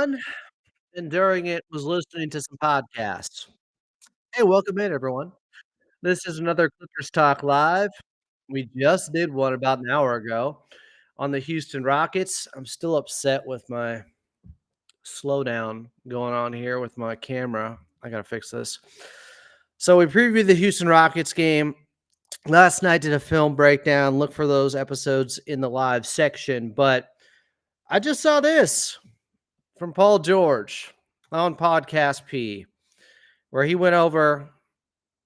fun, and during it was listening to some podcasts. Hey, welcome in, everyone. This is another Clippers Talk Live. We just did one about an hour ago on the Houston Rockets. I'm still upset with my slowdown going on here with my camera. I gotta fix this. So we previewed the Houston Rockets game last night. Did a film breakdown. Look for those episodes in the live section. But I just saw this from Paul George on Podcast P, where he went over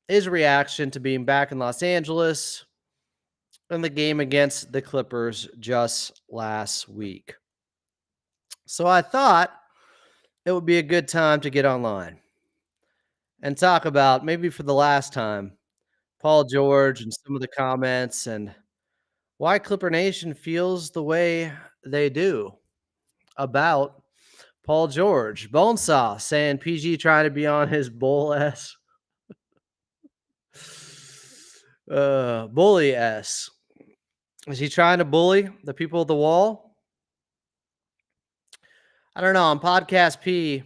his reaction to being back in Los Angeles in the game against the Clippers just last week. So I thought it would be a good time to get online and talk about, maybe for the last time, Paul George and some of the comments and why Clipper Nation feels the way they do about Paul George. Bonesaw saying PG trying to be on his bull ass. Bully S. Is he trying to bully the people of the wall? I don't know. On Podcast P,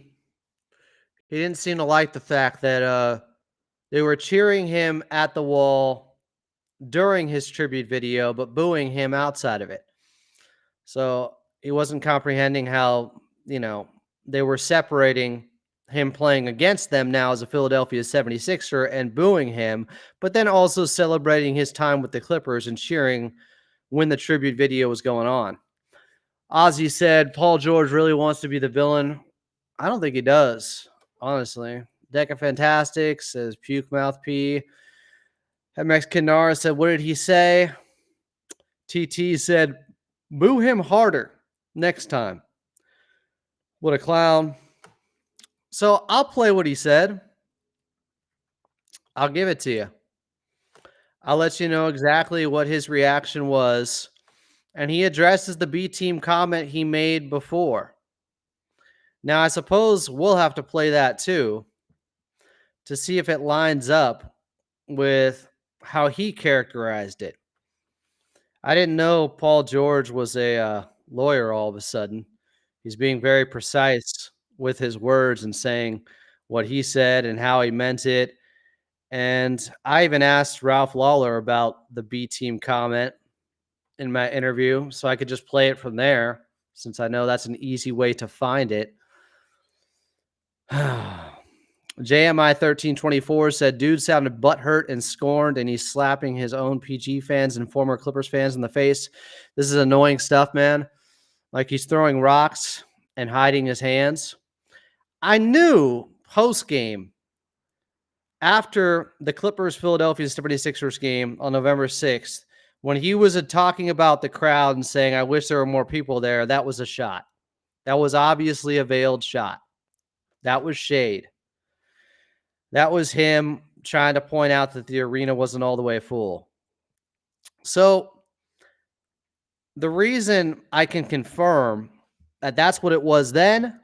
he didn't seem to like the fact that they were cheering him at the wall during his tribute video, but booing him outside of it. So he wasn't comprehending how, they were separating him playing against them now as a Philadelphia 76er and booing him, but then also celebrating his time with the Clippers and cheering when the tribute video was going on. Ozzy said Paul George really wants to be the villain. I don't think he does, honestly. Deca Fantastic says Puke Mouth P. MX Kenara said, what did he say? TT said, boo him harder next time. What a clown. So I'll play what he said. I'll give it to you. I'll let you know exactly what his reaction was. And he addresses the B team comment he made before. Now, I suppose we'll have to play that too to see if it lines up with how he characterized it. I didn't know Paul George was a lawyer all of a sudden. He's being very precise with his words and saying what he said and how he meant it. And I even asked Ralph Lawler about the B team comment in my interview, so I could just play it from there since I know that's an easy way to find it. JMI 1324 said, dude sounded butthurt and scorned, and he's slapping his own PG fans and former Clippers fans in the face. This is annoying stuff, man. Like he's throwing rocks and hiding his hands. I knew post game after the Clippers Philadelphia 76ers game on November 6th, when he was talking about the crowd and saying, I wish there were more people there, that was a shot. That was obviously a veiled shot. That was shade. That was him trying to point out that the arena wasn't all the way full. So the reason I can confirm that that's what it was then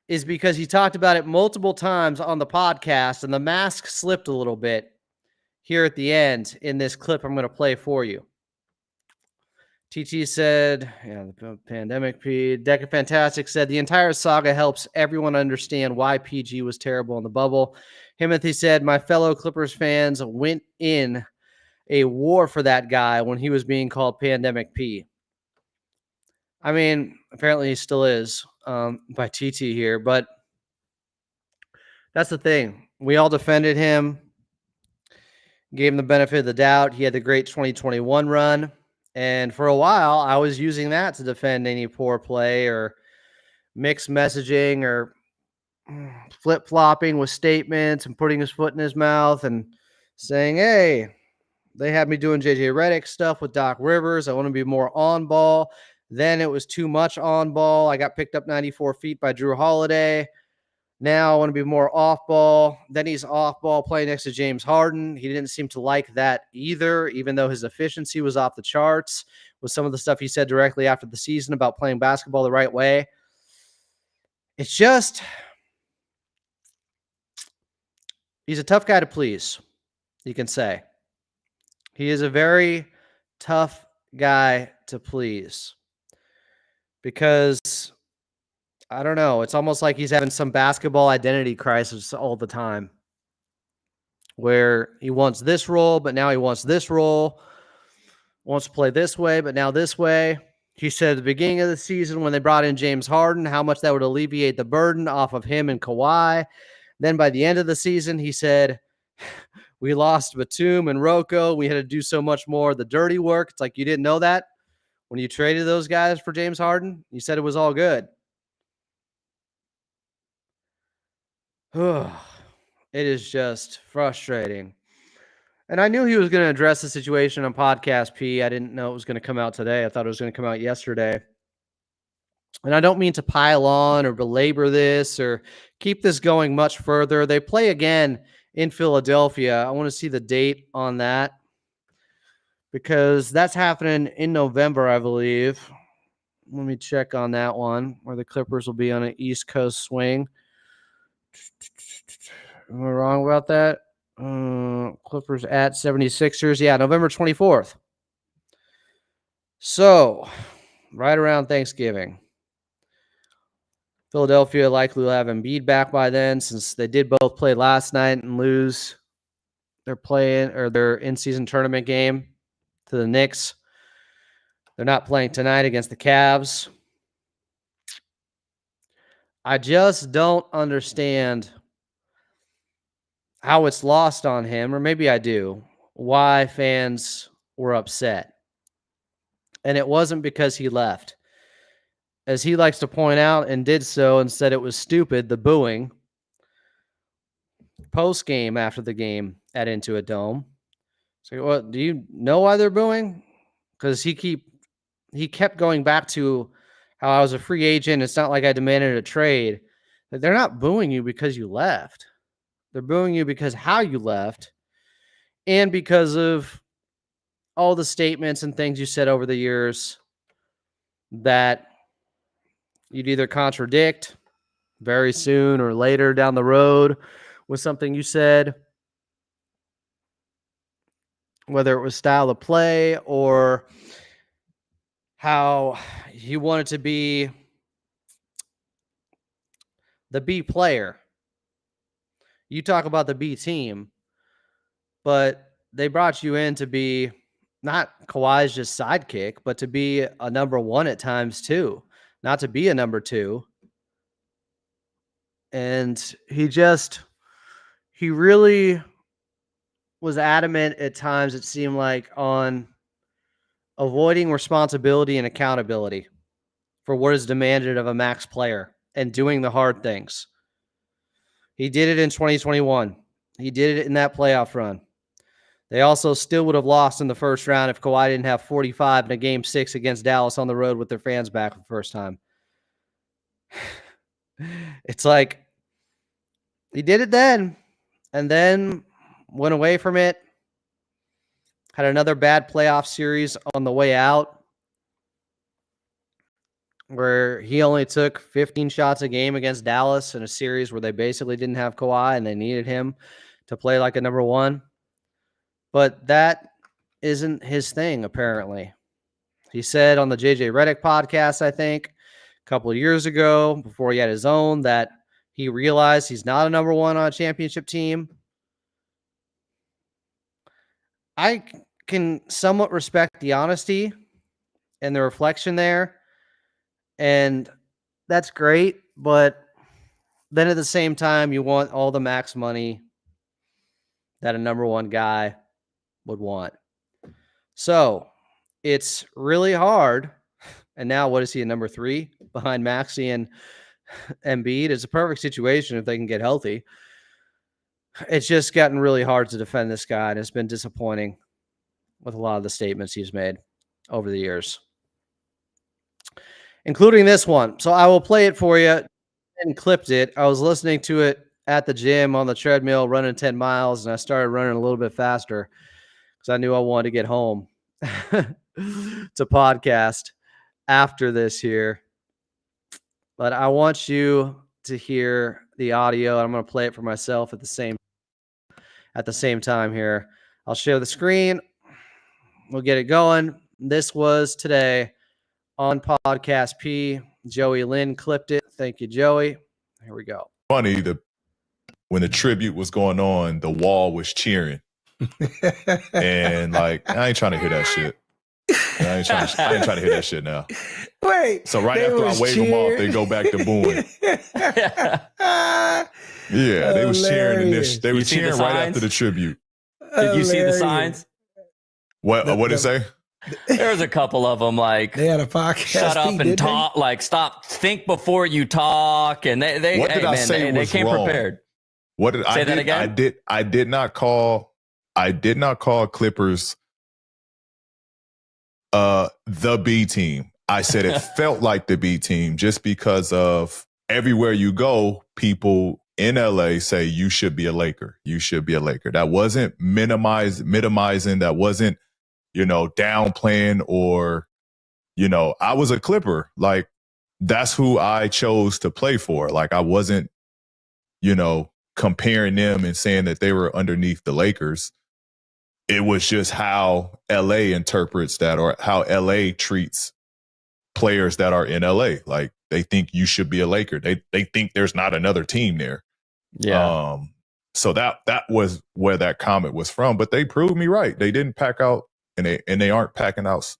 is because he talked about it multiple times on the podcast, and the mask slipped a little bit here at the end in this clip I'm going to play for you. TT said, the pandemic P. Deca Fantastic said, the entire saga helps everyone understand why PG was terrible in the bubble. Himothy said, my fellow Clippers fans went in a war for that guy when he was being called Pandemic P. I mean, apparently he still is by TT here, but that's the thing. We all defended him, gave him the benefit of the doubt. He had the great 2021 run. And for a while, I was using that to defend any poor play or mixed messaging or flip-flopping with statements and putting his foot in his mouth and saying, hey, they had me doing JJ Redick stuff with Doc Rivers. I want to be more on ball. Then it was too much on ball. I got picked up 94 feet by Drew Holiday. Now I want to be more off ball. Then he's off ball playing next to James Harden. He didn't seem to like that either, even though his efficiency was off the charts with some of the stuff he said directly after the season about playing basketball the right way. It's just, he's a tough guy to please, you can say. He is a very tough guy to please because I don't know. It's almost like he's having some basketball identity crisis all the time, where he wants this role, but now he wants this role, wants to play this way, but now this way. He said at the beginning of the season when they brought in James Harden, how much that would alleviate the burden off of him and Kawhi. Then by the end of the season, he said, we lost Batum and Rocco. We had to do so much more of the dirty work. It's like you didn't know that when you traded those guys for James Harden. You said it was all good. It is just frustrating. And I knew he was going to address the situation on Podcast P. I didn't know it was going to come out today. I thought it was going to come out yesterday. And I don't mean to pile on or belabor this or keep this going much further. They play again in Philadelphia. I want to see the date on that because that's happening in November, I believe. Let me check on that one, where the Clippers will be on an East Coast swing. Am I wrong about that? Clippers at 76ers. Yeah, November 24th. So, right around Thanksgiving. Philadelphia likely will have Embiid back by then, since they did both play last night and lose their in-season tournament game to the Knicks. They're not playing tonight against the Cavs. I just don't understand how it's lost on him, or maybe I do, why fans were upset. And it wasn't because he left. As he likes to point out, and did so, and said it was stupid, the booing post-game after the game at Intuit Dome. So, well, do you know why they're booing? Because he kept going back to how I was a free agent. It's not like I demanded a trade. They're not booing you because you left. They're booing you because how you left and because of all the statements and things you said over the years that you'd either contradict very soon or later down the road with something you said, whether it was style of play or how you wanted to be the B player. You talk about the B team, but they brought you in to be not Kawhi's just sidekick, but to be a number one at times too, not to be a number two. And he really was adamant at times, it seemed like, on avoiding responsibility and accountability for what is demanded of a max player and doing the hard things. He did it in 2021. He did it in that playoff run. They also still would have lost in the first round if Kawhi didn't have 45 in a game 6 against Dallas on the road with their fans back for the first time. It's like he did it then and then went away from it. Had another bad playoff series on the way out where he only took 15 shots a game against Dallas in a series where they basically didn't have Kawhi and they needed him to play like a number one. But that isn't his thing, apparently. He said on the JJ Redick podcast, I think, a couple of years ago, before he had his own, that he realized he's not a number one on a championship team. I can somewhat respect the honesty and the reflection there, and that's great, but then at the same time, you want all the max money that a number one guy would want. So it's really hard. And now what is he, a number 3 behind Maxey and Embiid? It's a perfect situation if they can get healthy. It's just gotten really hard to defend this guy, and it's been disappointing with a lot of the statements he's made over the years, including this one. So I will play it for you. And clipped it. I was listening to it at the gym on the treadmill, running 10 miles, and I started running a little bit faster because I knew I wanted to get home to podcast after this here. But I want you to hear the audio. I'm going to play it for myself at the same time here. I'll share the screen. We'll get it going. This was today on Podcast P. Joey Lynn clipped it Thank you, Joey. Here we go. Funny, when the tribute was going on, the wall was cheering. And like, I ain't trying to hear that shit. I ain't trying to hear that shit now. Wait. So right after I wave them off, they go back to booing. Yeah, they was cheering they were cheering right after the tribute. Did you see the signs? What did it say? There's a couple of them like they had a podcast. Shut up and talk. Like stop. Think before you talk. And they what did I say they came wrong? Prepared. What did say I that did, again? I did not call Clippers the B team. I said it felt like the B team just because of everywhere you go, people in LA say you should be a Laker. You should be a Laker. That wasn't minimizing. That wasn't, downplaying or, I was a Clipper. Like, that's who I chose to play for. Like, I wasn't, comparing them and saying that they were underneath the Lakers. It was just how LA interprets that or how LA treats players that are in LA. Like, they think you should be a Laker. They think there's not another team there. Yeah. So that was where that comment was from. But they proved me right. They didn't pack out, and they aren't packing out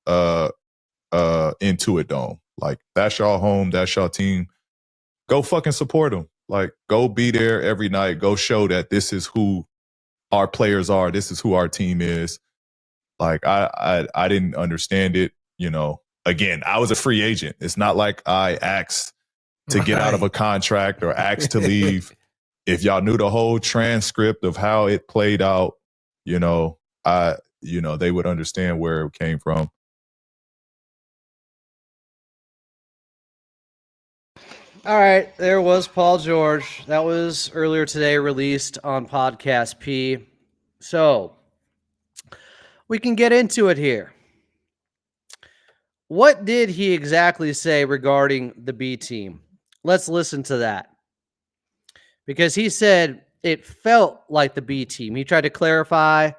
Intuit Dome. Like, that's y'all home. That's y'all team. Go fucking support them. Like, go be there every night. Go show that this is who our players are. This is who our team is. Like, I didn't understand it. Again, I was a free agent. It's not like I asked to get out of a contract or asked to leave. If y'all knew the whole transcript of how it played out, they would understand where it came from. All right, there was Paul George. That was earlier today, released on Podcast P. So we can get into it here. What did he exactly say regarding the B team? Let's listen to that. Because he said it felt like the B team. He tried to clarify,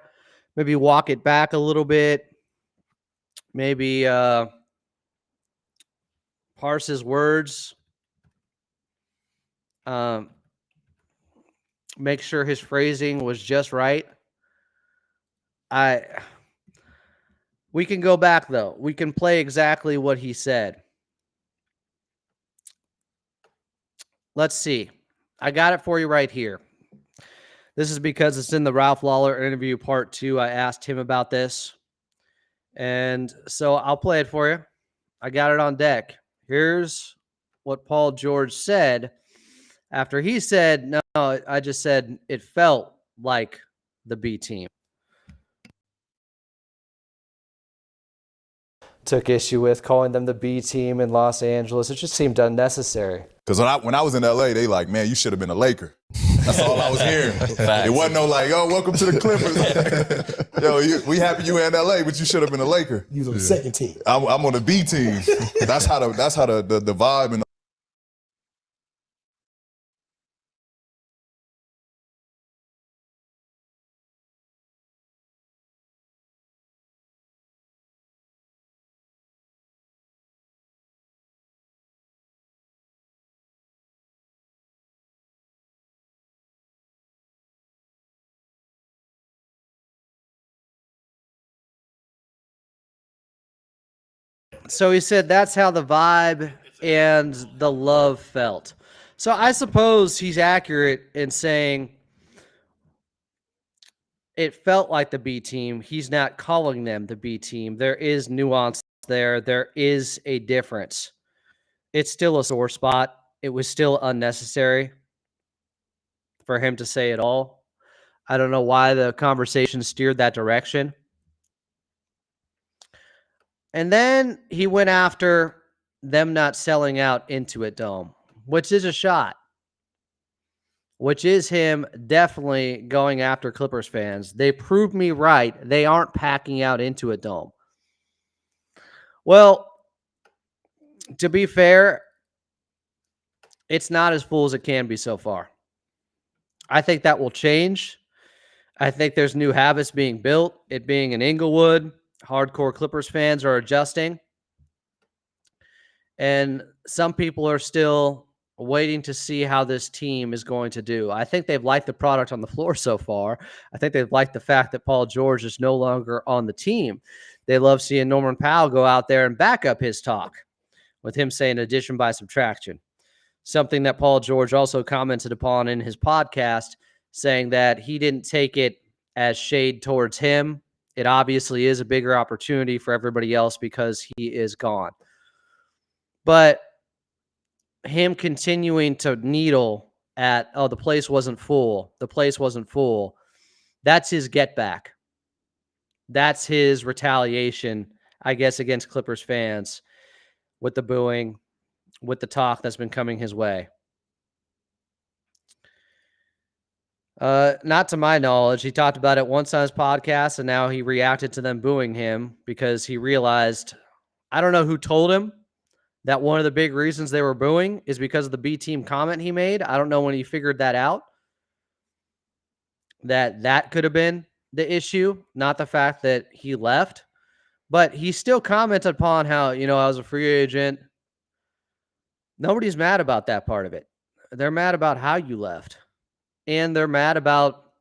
maybe walk it back a little bit, maybe parse his words. Make sure his phrasing was just right. We can go back though. We can play exactly what he said. Let's see. I got it for you right here. This is because it's in the Ralph Lawler interview part 2. I asked him about this. And so I'll play it for you. I got it on deck. Here's what Paul George said after he said, no, I just said it felt like the B team. Took issue with calling them the B team in Los Angeles. It just seemed unnecessary. Because when I was in LA, they like, man, you should have been a Laker. That's all I was hearing. It wasn't no like, oh, welcome to the Clippers. Yo, we happy you in LA, but you should have been a Laker. You was on the second team. I'm on the B team. That's how the vibe and So he said that's how the vibe and the love felt. So I suppose he's accurate in saying it felt like the B team. He's not calling them the B team. There is nuance there. There is a difference. It's still a sore spot. It was still unnecessary for him to say it all. I don't know why the conversation steered that direction. And then he went after them not selling out Intuit Dome, which is a shot, which is him definitely going after Clippers fans. They proved me right. They aren't packing out Intuit Dome. Well, to be fair, it's not as full as it can be so far. I think that will change. I think there's new habits being built. It being in Inglewood, hardcore Clippers fans are adjusting. And some people are still waiting to see how this team is going to do. I think they've liked the product on the floor so far. I think they've liked the fact that Paul George is no longer on the team. They love seeing Norman Powell go out there and back up his talk with him saying addition by subtraction, something that Paul George also commented upon in his podcast, saying that he didn't take it as shade towards him. It obviously is a bigger opportunity for everybody else because he is gone. But him continuing to needle at, oh, the place wasn't full. The place wasn't full. That's his get back. That's his retaliation, I guess, against Clippers fans with the booing, with the talk that's been coming his way. Not to my knowledge. He talked about it once on his podcast, and now he reacted to them booing him because he realized, I don't know who told him that one of the big reasons they were booing is because of the B team comment he made. I don't know when he figured that out, that could have been the issue, not the fact that he left. But he still commented upon how, I was a free agent. Nobody's mad about that part of it. They're mad about how you left. And they're mad about,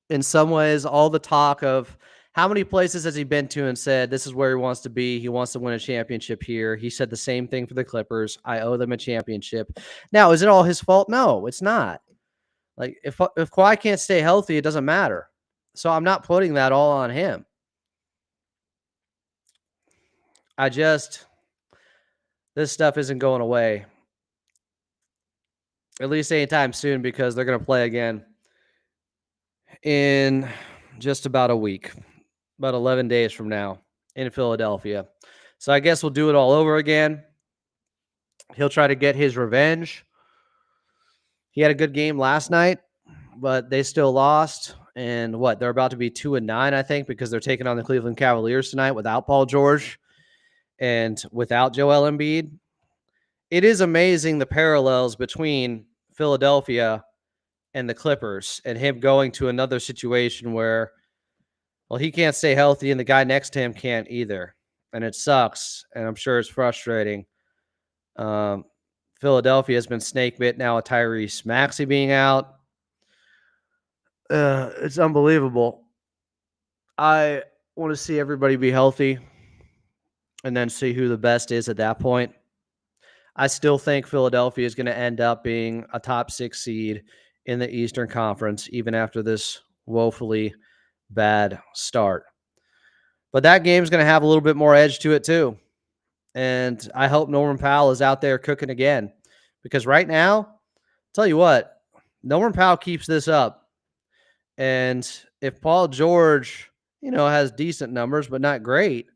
in some ways, all the talk of how many places has he been to and said, this is where he wants to be. He wants to win a championship here. He said the same thing for the Clippers. I owe them a championship. Now, is it all his fault? No, it's not. Like, if Kawhi can't stay healthy, it doesn't matter. So I'm not putting that all on him. This stuff isn't going away. At least anytime soon, because they're going to play again in just about a week, about 11 days from now in Philadelphia. So I guess we'll do it all over again. He'll try to get his revenge. He had a good game last night, but they still lost. And they're about to be 2-9, I think, because they're taking on the Cleveland Cavaliers tonight without Paul George and without Joel Embiid. It is amazing the parallels between Philadelphia and the Clippers and him going to another situation where, well, he can't stay healthy and the guy next to him can't either. And it sucks. And I'm sure it's frustrating. Philadelphia has been snake bit now with Tyrese Maxey being out. It's unbelievable. I want to see everybody be healthy and then see who the best is at that point. I still think Philadelphia is going to end up being a top 6 seed in the Eastern Conference, even after this woefully bad start. But that game's going to have a little bit more edge to it too. And I hope Norman Powell is out there cooking again. Because right now, tell you what, Norman Powell keeps this up. And if Paul George, has decent numbers, but not great,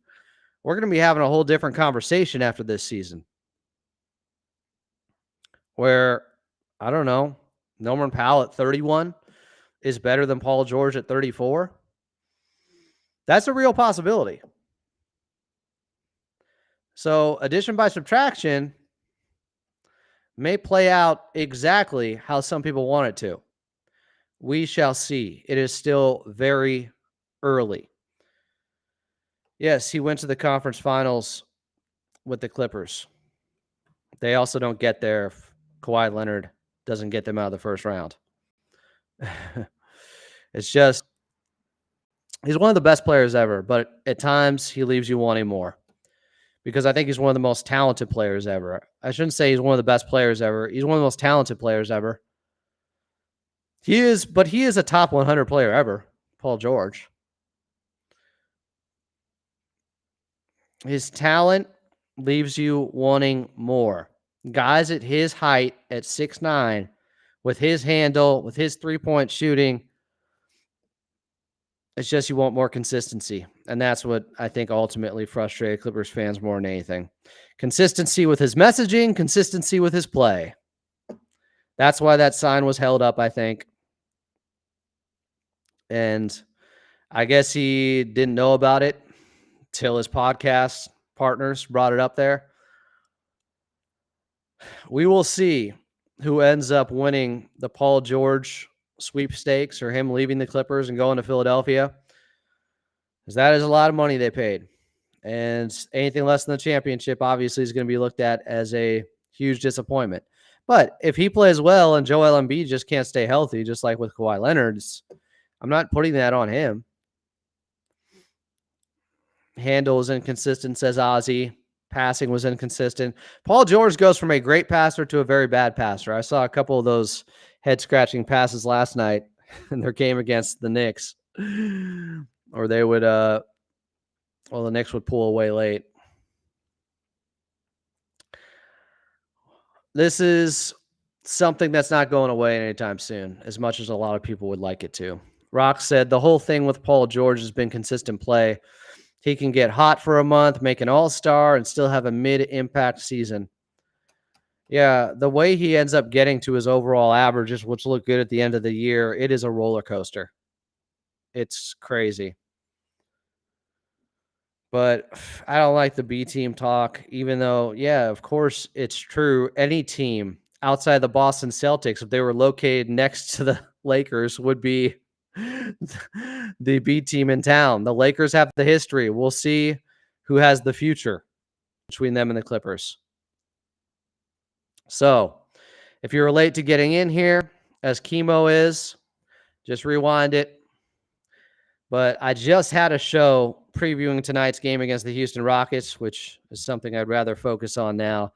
we're going to be having a whole different conversation after this season. Where, I don't know, Norman Powell at 31 is better than Paul George at 34. That's a real possibility. So addition by subtraction may play out exactly how some people want it to. We shall see. It is still very early. Yes, he went to the conference finals with the Clippers. They also don't get there if Kawhi Leonard doesn't get them out of the first round. It's just, he's one of the best players ever, but at times he leaves you wanting more. Because I think he's one of the most talented players ever. I shouldn't say he's one of the best players ever. He's one of the most talented players ever. He is a top 100 player ever, Paul George. His talent leaves you wanting more. Guys at his height, at 6'9", with his handle, with his three-point shooting, it's just you want more consistency. And that's what I think ultimately frustrated Clippers fans more than anything. Consistency with his messaging, consistency with his play. That's why that sign was held up, I think. And I guess he didn't know about it till his podcast partners brought it up there. We will see who ends up winning the Paul George sweepstakes or him leaving the Clippers and going to Philadelphia. Because that is a lot of money they paid. And anything less than the championship obviously is going to be looked at as a huge disappointment. But if he plays well and Joel Embiid just can't stay healthy, just like with Kawhi Leonard, I'm not putting that on him. Handle is inconsistent, says Ozzy. Passing was inconsistent. Paul George goes from a great passer to a very bad passer. I saw a couple of those head-scratching passes last night in their game against the Knicks. Or they would, the Knicks would pull away late. This is something that's not going away anytime soon, as much as a lot of people would like it to. Rock said the whole thing with Paul George has been consistent play. He can get hot for a month, make an all-star, and still have a mid-impact season. Yeah, the way he ends up getting to his overall averages, which look good at the end of the year, it is a roller coaster. It's crazy. But I don't like the B team talk, even though, yeah, of course it's true. Any team outside the Boston Celtics, if they were located next to the Lakers, would be the B team in town. The Lakers have the history. We'll see who has the future between them and the Clippers. So if you're late to getting in here, as Chemo is, just rewind it. But I just had a show previewing tonight's game against the Houston Rockets, which is something I'd rather focus on now.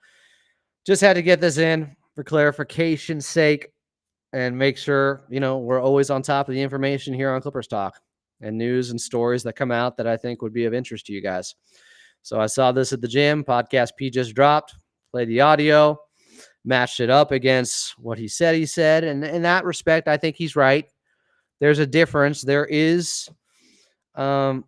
Just had to get this in for clarification's sake and make sure, we're always on top of the information here on Clippers Talk and news and stories that come out that I think would be of interest to you guys. So I saw this at the gym. Podcast P just dropped, played the audio, matched it up against what he said. And in that respect, I think he's right. There's a difference. There is a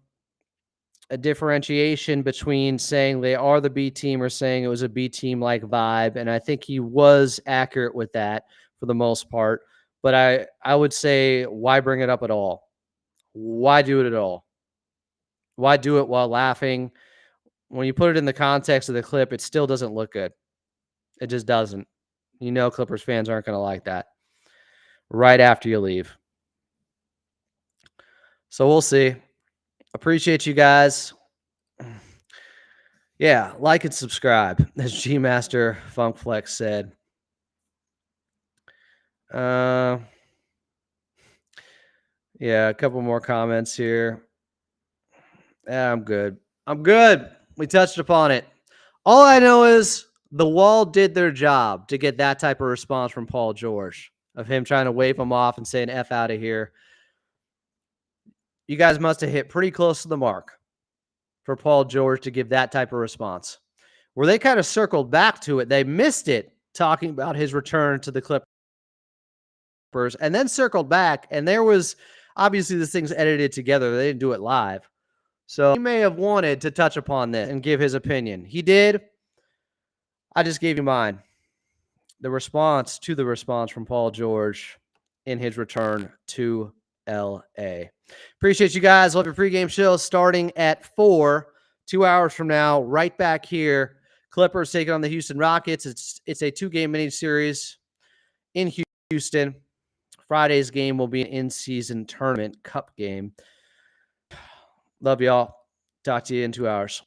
differentiation between saying they are the B team or saying it was a B team like vibe. And I think he was accurate with that for the most part. But I would say, why bring it up at all? Why do it at all? Why do it while laughing? When you put it in the context of the clip, it still doesn't look good. It just doesn't. Clippers fans aren't going to like that right after you leave. So we'll see. Appreciate you guys. Yeah, like and subscribe, as G-Master Funkflex said. Yeah, a couple more comments here. Yeah, I'm good. We touched upon it. All I know is the Wall did their job to get that type of response from Paul George, of him trying to wave him off and saying F out of here. You guys must have hit pretty close to the mark for Paul George to give that type of response. Where they kind of circled back to it. They missed it talking about his return to the Clippers and then circled back. And there was obviously this thing's edited together. They didn't do it live. So he may have wanted to touch upon this and give his opinion. He did. I just gave you mine. The response from Paul George in his return to LA. Appreciate you guys. Love your pregame show starting at 4, 2 hours from now, right back here. Clippers taking on the Houston Rockets. It's a 2-game mini series in Houston. Friday's game will be an in-season tournament cup game. Love y'all. Talk to you in 2 hours.